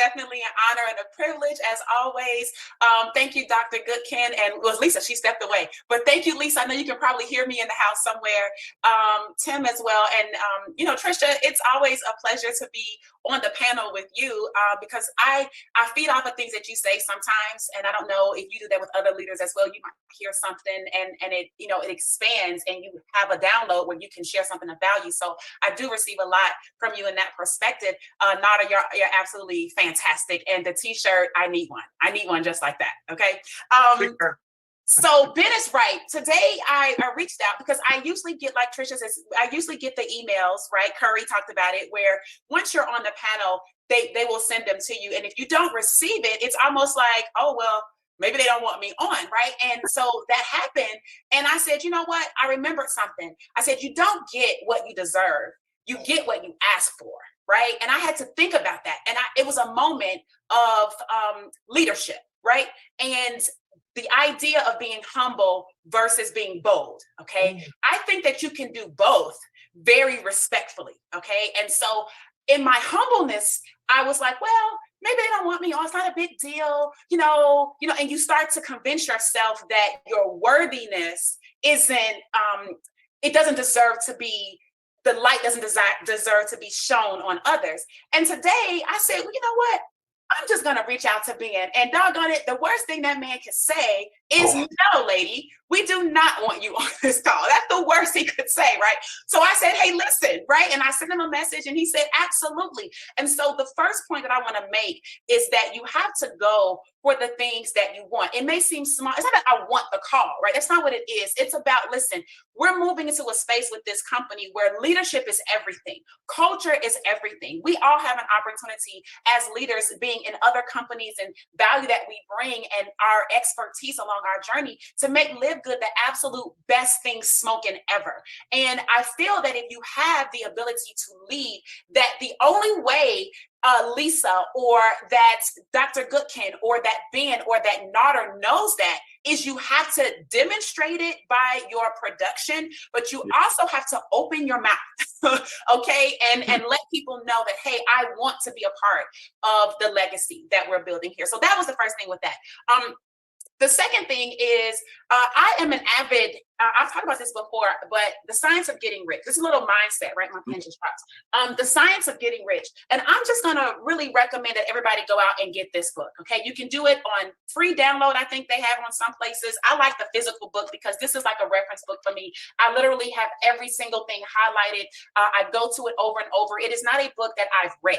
definitely an honor and a privilege as always. Thank you, Dr. Goodkin, and it was Lisa, she stepped away. But thank you, Lisa. I know you can probably hear me in the house somewhere. Tim as well. And, Trisha, it's always a pleasure to be on the panel with you because I feed off of things that you say sometimes. And I don't know if you do that with other leaders as well. You might hear something and it, it expands and you have a download where you can share something of value. So I do receive a lot from you in that perspective. Nada, you're absolutely fantastic. And the t-shirt, I need one. I need one just like that. Okay. Sure. So Ben is right. Today I reached out because I usually get, like Trisha says, I usually get the emails, right? Curry talked about it, where once you're on the panel, they will send them to you. And if you don't receive it, it's almost like, oh, well, maybe they don't want me on, right? And so that happened. And I said, you know what? I remembered something. I said, you don't get what you deserve. You get what you ask for, right? And I had to think about that. And it was a moment of leadership, right? And the idea of being humble versus being bold, okay? I think that you can do both very respectfully, okay? And so in my humbleness, I was like, well, maybe they don't want me. Oh, it's not a big deal, and you start to convince yourself that your worthiness isn't, it doesn't deserve to be, the light doesn't deserve to be shown on others. And today I said, well, you know what? I'm just going to reach out to Ben, and doggone it, the worst thing that man can say is, no, lady, we do not want you on this call. That's the worst he could say, right? So I said, hey, listen, right? And I sent him a message and he said, absolutely. And so the first point that I want to make is that you have to go for the things that you want. It may seem small. It's not that I want the call, right? That's not what it is. It's about, listen, we're moving into a space with this company where leadership is everything. Culture is everything. We all have an opportunity as leaders being in other companies and value that we bring and our expertise along our journey to make LiveGood the absolute best thing smoking ever. And I feel that if you have the ability to lead, that the only way Lisa or that Dr. Goodkin or that Ben or that Nada knows that is you have to demonstrate it by your production, but you also have to open your mouth, okay? And let people know that, hey, I want to be a part of the legacy that we're building here. So that was the first thing with that. The second thing is I am an avid, I've talked about this before, but the science of getting rich. This is a little mindset, right? My pen just dropped. The science of getting rich. And I'm just going to really recommend that everybody go out and get this book, okay? You can do it on free download. I think they have it on some places. I like the physical book because this is like a reference book for me. I literally have every single thing highlighted. I go to it over and over. It is not a book that I've read.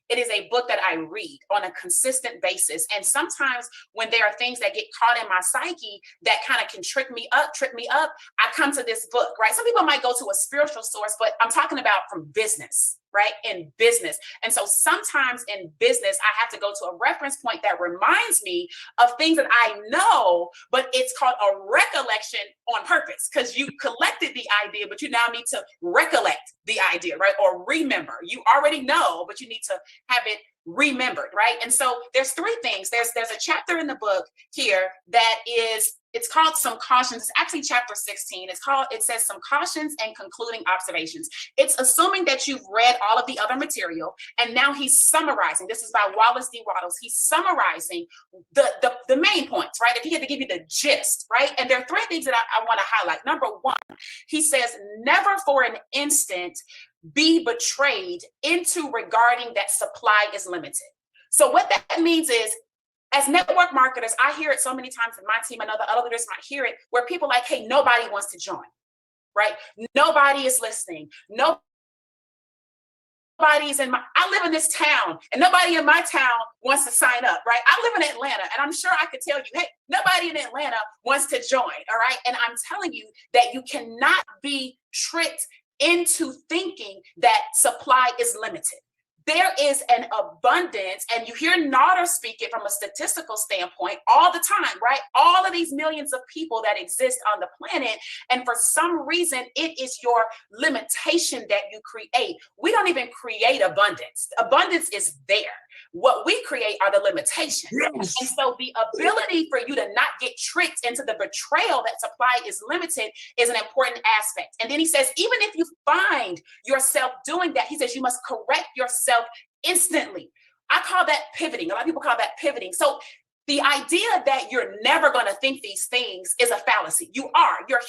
It is a book that I read on a consistent basis. And sometimes when there are things that get caught in my psyche that kind of can trip me up, I come to this book, right? Some people might go to a spiritual source, but I'm talking about from business, right? In business. And so sometimes in business, I have to go to a reference point that reminds me of things that I know, but it's called a recollection on purpose because you collected the idea, but you now need to recollect the idea, right? Or remember. You already know, but you need to have it remembered, right? And so there's three things. There's a chapter in the book here that it's called Some Cautions. It's actually chapter 16. It says Some Cautions and Concluding Observations. It's assuming that you've read all of the other material, and now he's summarizing. This is by Wallace D. Wattles. He's summarizing the main points, right? If he had to give you the gist, right? And there are three things that I want to highlight. Number one, he says, never for an instant be betrayed into regarding that supply is limited. So what that means is, as network marketers, I hear it so many times in my team, and other leaders might hear it, where people are like, hey, nobody wants to join, right? Nobody is listening. Nobody's I live in this town, and nobody in my town wants to sign up, right? I live in Atlanta, and I'm sure I could tell you, hey, nobody in Atlanta wants to join, all right? And I'm telling you that you cannot be tricked into thinking that supply is limited. There is an abundance, and you hear Nada speak it from a statistical standpoint all the time, right? All of these millions of people that exist on the planet, and for some reason, it is your limitation that you create. We don't even create abundance. Abundance is there. What we create are the limitations. Yes. And so the ability for you to not get tricked into the betrayal that supply is limited is an important aspect. And then he says, even if you find yourself doing that, he says you must correct yourself instantly. I call that pivoting. A lot of people call that pivoting. So the idea that you're never going to think these things is a fallacy. You're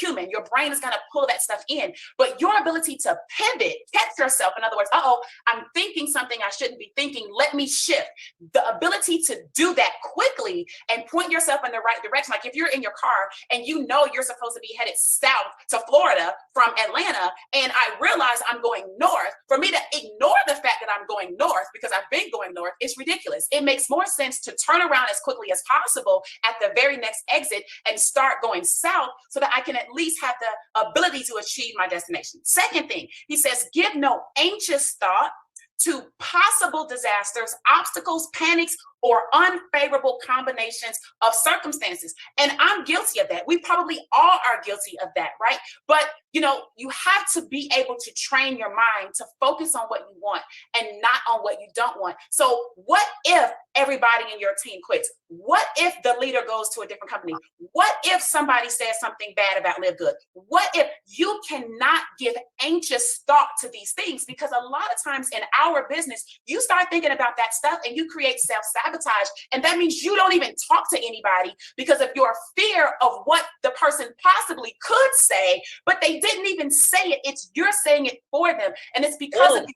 human. Your brain is going to pull that stuff in, but your ability to pivot, catch yourself. In other words, I'm thinking something I shouldn't be thinking. Let me shift. The ability to do that quickly and point yourself in the right direction. Like if you're in your car and you know you're supposed to be headed south to Florida from Atlanta, and I realize I'm going north, for me to ignore the fact that I'm going north because I've been going north, it's ridiculous. It makes more sense to turn around as quickly as possible at the very next exit and start going south so that I can at least have the ability to achieve my destination. Second thing, he says, give no anxious thought to possible disasters, obstacles, panics, or unfavorable combinations of circumstances. And I'm guilty of that. We probably all are guilty of that, right? But you have to be able to train your mind to focus on what you want and not on what you don't want. So what if everybody in your team quits? What if the leader goes to a different company? What if somebody says something bad about LiveGood? What if you cannot give anxious thought to these things? Because a lot of times in our business, you start thinking about that stuff and you create self-sabotage. And that means you don't even talk to anybody because of your fear of what the person possibly could say, but they didn't even say it. It's you're saying it for them. And it's because of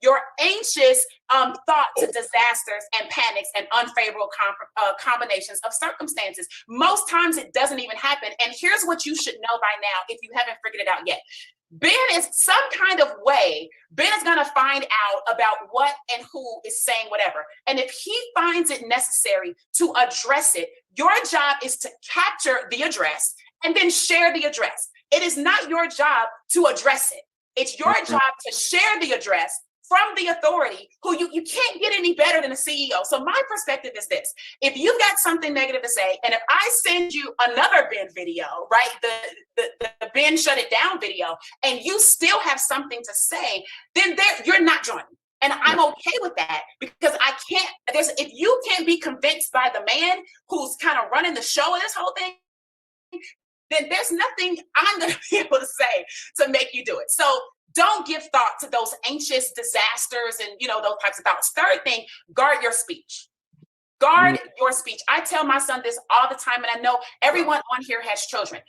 your anxious thought to disasters and panics and unfavorable combinations of circumstances. Most times it doesn't even happen. And here's what you should know by now if you haven't figured it out yet. Ben is some kind of way, Ben is going to find out about what and who is saying whatever. And if he finds it necessary to address it, your job is to capture the address and then share the address. It is not your job to address it. It's your job to share the address from the authority who you can't get any better than a CEO. So my perspective is this: if you've got something negative to say, and if I send you another Ben video, right, the Ben shut it down video, and you still have something to say, then you're not joining. And I'm okay with that because I can't, if you can't be convinced by the man who's kind of running the show of this whole thing, then there's nothing I'm going to be able to say to make you do it. So don't give thought to those anxious disasters and, those types of thoughts. Third thing, guard your speech. Guard your speech. I tell my son this all the time, and I know everyone on here has children.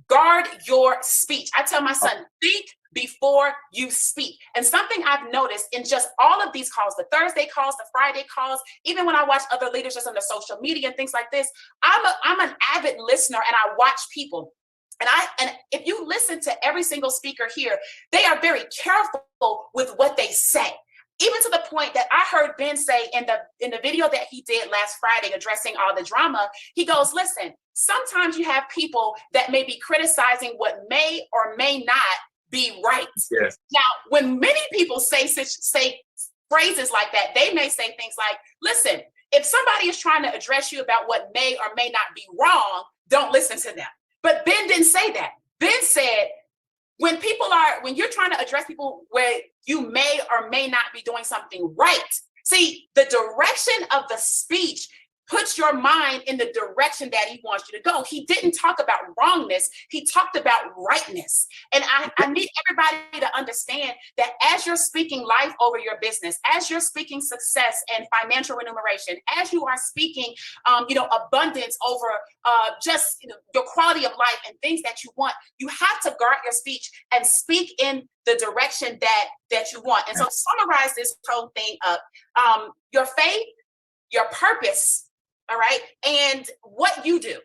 Guard your speech. I tell my son, think before you speak. And something I've noticed in just all of these calls, the Thursday calls, the Friday calls, even when I watch other leaders just on the social media and things like this, I'm an avid listener and I watch people. And if you listen to every single speaker here, they are very careful with what they say. Even to the point that I heard Ben say in the video that he did last Friday addressing all the drama, he goes, listen, sometimes you have people that may be criticizing what may or may not be right. Yes. Now, when many people say phrases like that, they may say things like, listen, if somebody is trying to address you about what may or may not be wrong, don't listen to them. But Ben didn't say that. Ben said, when you're trying to address people where you may or may not be doing something right, see, the direction of the speech puts your mind in the direction that he wants you to go. He didn't talk about wrongness. He talked about rightness. And I need everybody to understand that as you're speaking life over your business, as you're speaking success and financial remuneration, as you are speaking, abundance over just your quality of life and things that you want, you have to guard your speech and speak in the direction that you want. And so to summarize this whole thing up, your faith, your purpose, all right, and what you do,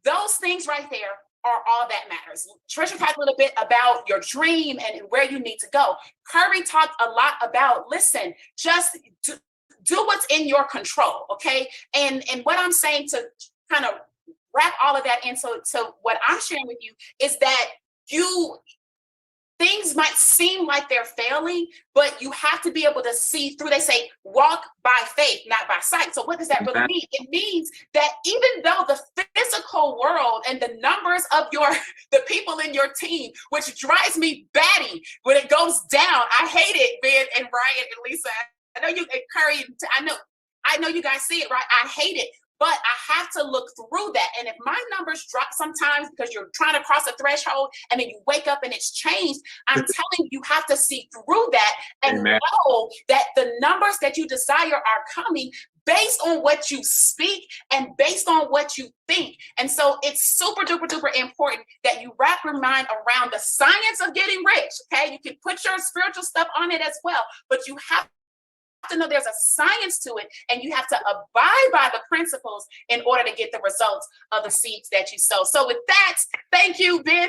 those things right there are all that matters. Trisha talked a little bit about your dream and where you need to go. Curry talked a lot about, listen, just do what's in your control, okay? And what I'm saying to kind of wrap all of that into what I'm sharing with you is that things might seem like they're failing, but you have to be able to see through. They say, walk by faith, not by sight. So what does that really mean? It means that even though the physical world and the numbers of the people in your team, which drives me batty when it goes down, I hate it, Ben and Brian and Lisa. I know you and Curry, I know you guys see it, right? I hate it but I have to look through that. And if my numbers drop sometimes because you're trying to cross a threshold and then you wake up and it's changed, I'm telling you, you have to see through that and know that the numbers that you desire are coming based on what you speak and based on what you think. And so it's super duper duper important that you wrap your mind around the science of getting rich. Okay, you can put your spiritual stuff on it as well, but you have to know there's a science to it, and you have to abide by the principles in order to get the results of the seeds that you sow. So with that, thank you, Ben.